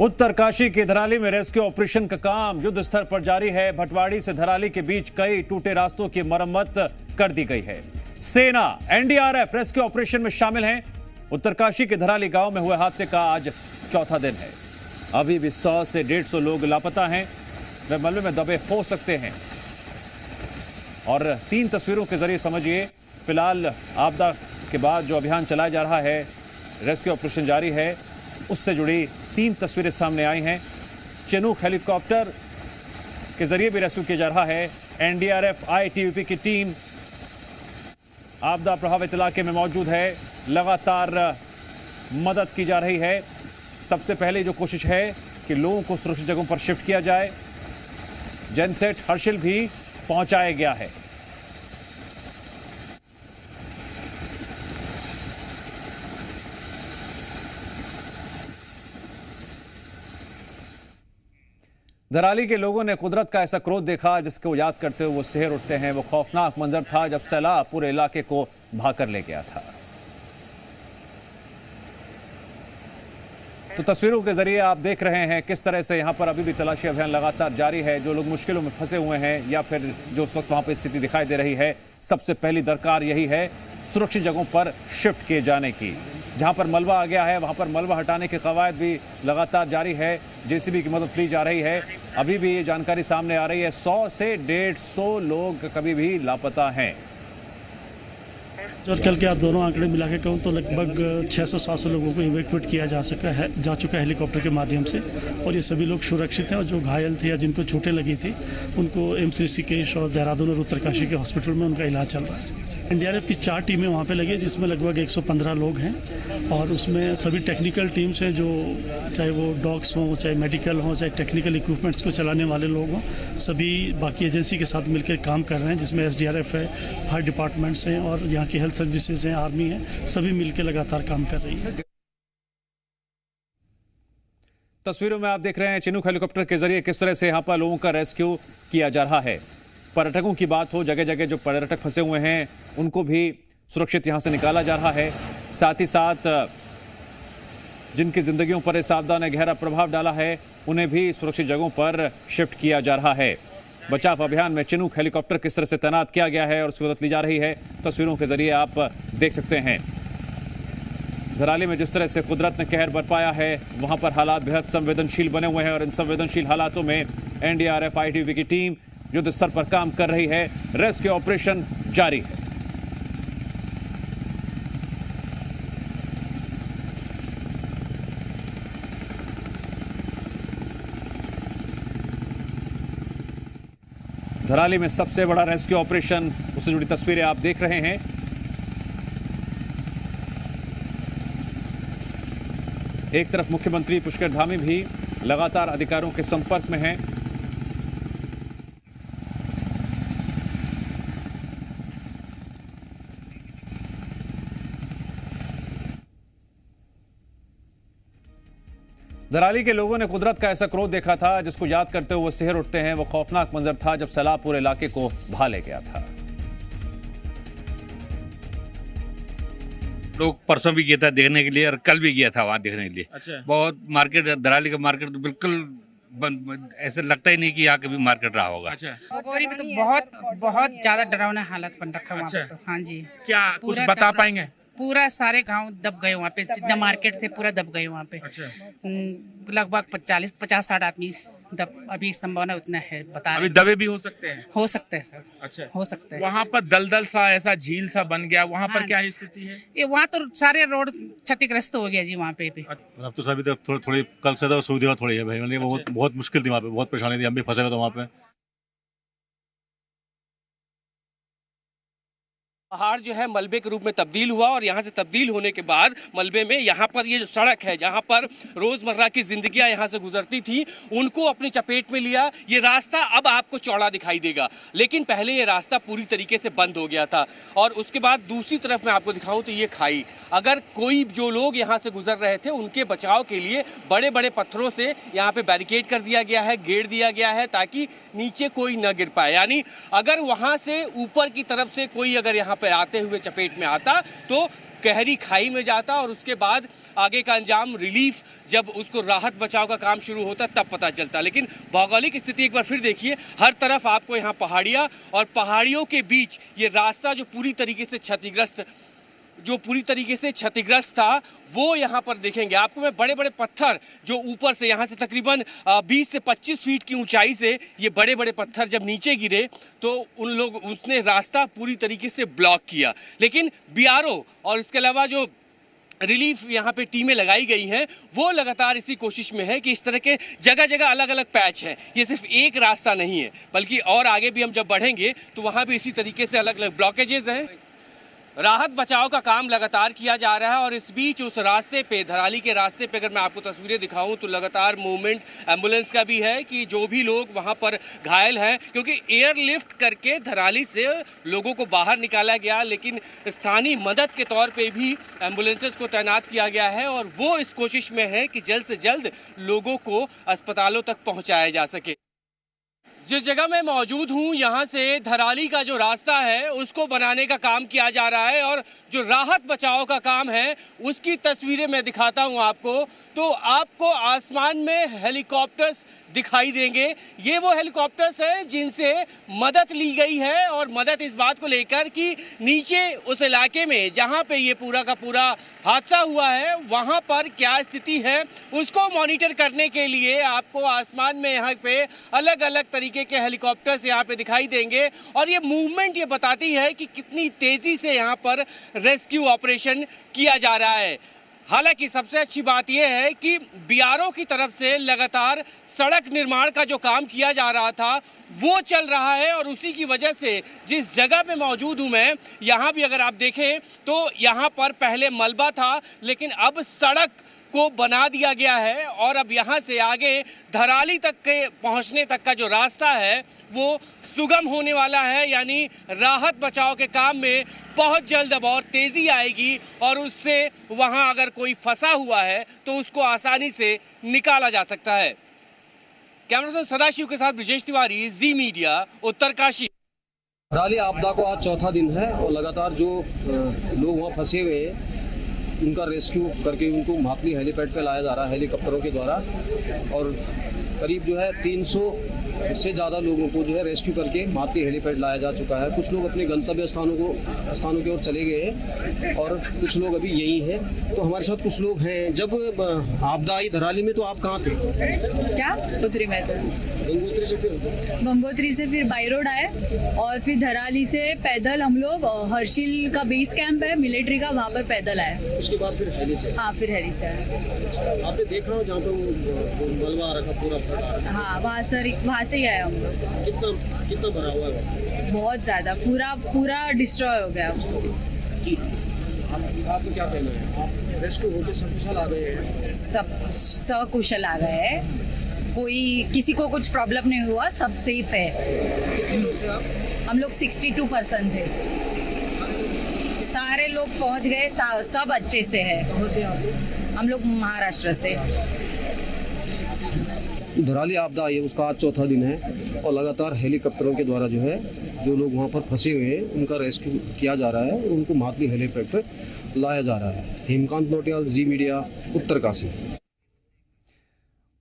उत्तरकाशी के धराली में rescue operation का काम युद्ध स्तर पर जारी है। भटवाड़ी से धराली के बीच कई टूटे रास्तों की मरम्मत कर दी गई है। सेना, एनडीआरएफ रेस्क्यू ऑपरेशन में शामिल हैं। उत्तरकाशी के धराली गांव में हुए हादसे का आज चौथा दिन है। अभी भी 100 से 150 लोग लापता हैं, वे मलबे में दबे हो सकते हैं। और 3 तस्वीरों के जरिए समझिए, फिलहाल आपदा के बाद जो अभियान चलाया जा रहा है, रेस्क्यू ऑपरेशन जारी है, उससे जुड़ी 3 तस्वीरें सामने आई हैं। चिनूक हेलीकॉप्टर के जरिए भी रेस्क्यू किया जा रहा है। एनडीआरएफ आईटीबीपी की टीम आपदा प्रभावित इलाके में मौजूद है, लगातार मदद की जा रही है। सबसे पहले जो कोशिश है कि लोगों को सुरक्षित जगहों पर शिफ्ट किया जाए। जनसेट हर्षिल भी पहुंचाया गया है। धराली के लोगों ने कुदरत का ऐसा क्रोध देखा जिसको याद करते हुए वो सिहर उठते हैं। वो खौफनाक मंजर था जब सैलाब पूरे इलाके को भाकर ले गया था। तो तस्वीरों के जरिए आप देख रहे हैं किस तरह से यहां पर अभी भी तलाशी अभियान लगातार जारी है। जो लोग मुश्किलों में फंसे हुए हैं या फिर जो उस वक्त वहां पर स्थिति दिखाई दे रही है, सबसे पहली दरकार यही है सुरक्षित जगहों पर शिफ्ट किए जाने की। जहां पर मलबा आ गया है वहां पर मलबा हटाने के कवायद भी लगातार जारी है। जेसीबी की मदद ली जा रही है। अभी भी ये जानकारी सामने आ रही है, 100 से 150 लोग कभी भी लापता हैं। और कल के आप दोनों आंकड़े मिला के कहूँ तो लगभग 600-700 लोगों को इवैक्यूएट किया जा चुका है हेलीकॉप्टर के माध्यम से। और ये सभी लोग सुरक्षित हैं और जो घायल थे या जिनको चोटें लगी थी उनको एम्स ऋषिकेश और देहरादून और उत्तरकाशी के हॉस्पिटल में उनका इलाज चल रहा है। एनडीआरएफ की 4 टीमें वहाँ पे लगी, जिसमें लगभग 115 लोग हैं। और उसमें सभी टेक्निकल टीम्स हैं, जो चाहे वो डॉग्स हों, चाहे मेडिकल हों, चाहे टेक्निकल इक्विपमेंट्स को चलाने वाले लोग हों, सभी बाकी एजेंसी के साथ मिलकर काम कर रहे हैं, जिसमें एसडीआरएफ है, फायर डिपार्टमेंट्स हैं और यहाँ की हेल्थ सर्विसेज हैं, आर्मी है, सभी मिलकर लगातार काम कर रही है। तस्वीरों में आप देख रहे हैं चिनूक हेलीकॉप्टर के जरिए किस तरह से यहाँ पर लोगों का रेस्क्यू किया जा रहा है। पर्यटकों की बात हो, जगह जगह जो पर्यटक फंसे हुए हैं उनको भी सुरक्षित यहां से निकाला जा रहा है। साथ ही साथ जिनकी जिंदगियों पर इस आपदा ने गहरा प्रभाव डाला है उन्हें भी सुरक्षित जगहों पर शिफ्ट किया जा रहा है। बचाव अभियान में चिनूक हेलीकॉप्टर किस तरह से तैनात किया गया है और उसकी मदद ली जा रही है, तस्वीरों के जरिए आप देख सकते हैं। धराली में जिस तरह से कुदरत ने कहर बरपाया है, वहां पर हालात बेहद संवेदनशील बने हुए हैं और इन संवेदनशील हालातों में एनडीआरएफ आईटीबीपी की टीम युद्ध स्तर पर काम कर रही है। रेस्क्यू ऑपरेशन जारी है। धराली में सबसे बड़ा रेस्क्यू ऑपरेशन, उससे जुड़ी तस्वीरें आप देख रहे हैं। एक तरफ मुख्यमंत्री पुष्कर धामी भी लगातार अधिकारियों के संपर्क में हैं। धराली के लोगों ने कुदरत का ऐसा क्रोध देखा था जिसको याद करते हुए सिहर उठते हैं। वो खौफनाक मंजर था जब सैलाब पूरे इलाके को भा ले गया था। लोग परसों भी गया था देखने के लिए और कल भी गया था वहाँ देखने के लिए। अच्छा। बहुत मार्केट, धराली का मार्केट तो बिल्कुल ऐसे लगता ही नहीं कि यहाँ कभी मार्केट रहा होगा। अच्छा। भगोरी में तो बहुत ज्यादा डरावना हालत बन रखा है वहाँ पे। तो हाँ जी, क्या कुछ बता पाएंगे? पूरा सारे गांव दब गए वहाँ पे, जितना मार्केट थे पूरा दब गए वहाँ पे। अच्छा। लगभग 50-60 आदमी दब, अभी संभावना उतना है, बता अभी रहे दबे भी हो सकते हैं। हो सकता है सर। अच्छा। हो सकता है। वहाँ पर दलदल सा ऐसा झील सा बन गया, वहाँ पर हाँ। क्या स्थिति है? ये वहाँ तो सारे रोड क्षतिग्रस्त हो गया जी वहाँ पे भी। अब तो सभी थोड़ी कल से तो सुविधा थोड़ी है भाई, मतलब बहुत मुश्किल थी वहाँ पे, बहुत परेशानी थी, हम भी फंसे हुए थे वहाँ पे। पहाड़ जो है मलबे के रूप में तब्दील हुआ और यहाँ से तब्दील होने के बाद मलबे में यहाँ पर ये जो सड़क है जहाँ पर रोज़मर्रा की जिंदगियाँ यहाँ से गुजरती थी उनको अपनी चपेट में लिया। ये रास्ता अब आपको चौड़ा दिखाई देगा, लेकिन पहले ये रास्ता पूरी तरीके से बंद हो गया था। और उसके बाद दूसरी तरफ मैं आपको दिखाऊं तो ये खाई, अगर कोई जो लोग यहाँ से गुजर रहे थे उनके बचाव के लिए बड़े बड़े पत्थरों से यहाँ पे बैरिकेड कर दिया गया है, घेर दिया गया है ताकि नीचे कोई न गिर पाए। यानी अगर वहाँ से ऊपर की तरफ से कोई अगर यहाँ पे आते हुए चपेट में आता तो गहरी खाई में जाता और उसके बाद आगे का अंजाम रिलीफ जब उसको राहत बचाव का काम शुरू होता तब पता चलता। लेकिन भौगोलिक स्थिति एक बार फिर देखिए, हर तरफ आपको यहाँ पहाड़ियाँ और पहाड़ियों के बीच ये रास्ता जो पूरी तरीके से क्षतिग्रस्त था वो यहाँ पर देखेंगे आपको। मैं बड़े बड़े पत्थर जो ऊपर से यहाँ से तकरीबन 20 से 25 फीट की ऊंचाई से ये बड़े बड़े पत्थर जब नीचे गिरे तो उसने रास्ता पूरी तरीके से ब्लॉक किया। लेकिन बीआरओ और इसके अलावा जो रिलीफ यहाँ पे टीमें लगाई गई हैं वो लगातार इसी कोशिश में है कि इस तरह के जगह जगह अलग अलग पैच हैं, ये सिर्फ एक रास्ता नहीं है बल्कि और आगे भी हम जब बढ़ेंगे तो वहाँ भी इसी तरीके से अलग अलग ब्लॉकेजेस हैं। राहत बचाव का काम लगातार किया जा रहा है और इस बीच उस रास्ते पे, धराली के रास्ते पे अगर मैं आपको तस्वीरें दिखाऊं तो लगातार मूवमेंट एम्बुलेंस का भी है कि जो भी लोग वहां पर घायल हैं, क्योंकि एयरलिफ्ट करके धराली से लोगों को बाहर निकाला गया, लेकिन स्थानीय मदद के तौर पे भी एम्बुलेंसेस को तैनात किया गया है और वो इस कोशिश में है कि जल्द से जल्द लोगों को अस्पतालों तक पहुँचाया जा सके। जिस जगह मैं मौजूद हूँ यहाँ से धराली का जो रास्ता है उसको बनाने का काम किया जा रहा है और जो राहत बचाव का काम है उसकी तस्वीरें मैं दिखाता हूँ आपको। तो आपको आसमान में हेलीकॉप्टर्स दिखाई देंगे, ये वो हेलीकॉप्टर्स हैं जिनसे मदद ली गई है और मदद इस बात को लेकर कि नीचे उस इलाके में जहाँ पे ये पूरा का पूरा हादसा हुआ है वहाँ पर क्या स्थिति है उसको मॉनिटर करने के लिए आपको आसमान में यहाँ पे अलग अलग तरीके के हेलीकॉप्टर्स यहाँ पे दिखाई देंगे और ये मूवमेंट ये बताती है कि कितनी तेजी से यहाँ पर रेस्क्यू ऑपरेशन किया जा रहा है। हालांकि सबसे अच्छी बात यह है कि बीआरओ की तरफ से लगातार सड़क निर्माण का जो काम किया जा रहा था वो चल रहा है और उसी की वजह से जिस जगह पे मौजूद हूँ मैं, यहाँ भी अगर आप देखें तो यहाँ पर पहले मलबा था लेकिन अब सड़क को बना दिया गया है और अब यहाँ से आगे धराली तक के पहुँचने तक का जो रास्ता है वो सुगम होने वाला है। यानी राहत बचाव के काम में बहुत जल्द अब और तेज़ी आएगी और उससे वहाँ अगर कोई फंसा हुआ है तो उसको आसानी से निकाला जा सकता है। कैमरामैन सदाशिव के साथ ब्रिजेश तिवारी, जी मीडिया, उत्तरकाशी। धराली आपदा को आज चौथा दिन है और लगातार जो लोग वहाँ फंसे हुए हैं उनका रेस्क्यू करके उनको मातली हेलीपैड पे लाया जा रहा है हेलीकॉप्टरों के द्वारा और करीब जो है 300 से ज़्यादा लोगों को जो है रेस्क्यू करके मातली हेलीपैड लाया जा चुका है। कुछ लोग अपने गंतव्य स्थानों की ओर चले गए हैं और कुछ लोग अभी यहीं हैं। तो हमारे साथ कुछ लोग हैं। जब आपदा आई धराली में तो आप कहाँ थे? क्या गंगोत्री में थे। गंगोत्री से फिर बाई रोड आए और फिर धराली से पैदल हम लोग हर्षिल का बेस कैंप है मिलिट्री का, वहाँ पर पैदल आए। उसके बाद फिर हेली से? हाँ, फिर हेली से आए। आपने देखा जहाँ पे वो मलबा रखा पूरा फटा? हाँ, वहाँ से ही आए हम लोग। कितना भरा हुआ है? बहुत ज्यादा, पूरा डिस्ट्रॉय हो गया। आपको क्या कहना है? आप रेस्क्यू होके सकुशल आ गए हैं? सब सकुशल आ गए हैं, किसी को कुछ प्रॉब्लम नहीं हुआ, सब सेफ है। हम लोग 62% थे, सारे लोग पहुंच गए, सब अच्छे से है। कहाँ से आप? हम लोग महाराष्ट्र से। धराली आपदा आई है उसका आज चौथा दिन है और लगातार हेलीकॉप्टरों के द्वारा जो है जो लोग वहाँ पर फंसे हुए हैं उनका रेस्क्यू किया जा रहा है और उनको मातली हेलीपैड पर लाया जा रहा है। हेमकांत नोटियाल, जी मीडिया, उत्तरकाशी।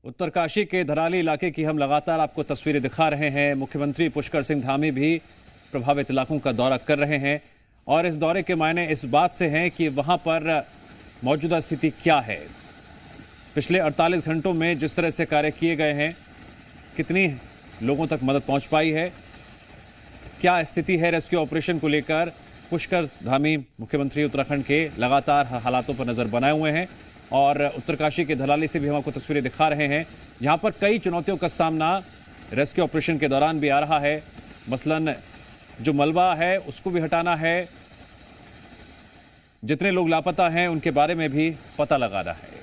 उत्तरकाशी के धराली इलाके की हम लगातार आपको तस्वीरें दिखा रहे हैं। मुख्यमंत्री पुष्कर सिंह धामी भी प्रभावित इलाकों का दौरा कर रहे हैं और इस दौरे के मायने इस बात से हैं कि वहाँ पर मौजूदा स्थिति क्या है। पिछले 48 घंटों में जिस तरह से कार्य किए गए हैं, कितनी लोगों तक मदद पहुंच पाई है, क्या स्थिति है रेस्क्यू ऑपरेशन को लेकर, पुष्कर धामी मुख्यमंत्री उत्तराखंड के लगातार हालातों पर नजर बनाए हुए हैं और उत्तरकाशी के धराली से भी हम आपको तस्वीरें दिखा रहे हैं जहां पर कई चुनौतियों का सामना रेस्क्यू ऑपरेशन के दौरान भी आ रहा है। मसलन जो मलबा है उसको भी हटाना है, जितने लोग लापता हैं उनके बारे में भी पता लगाना है।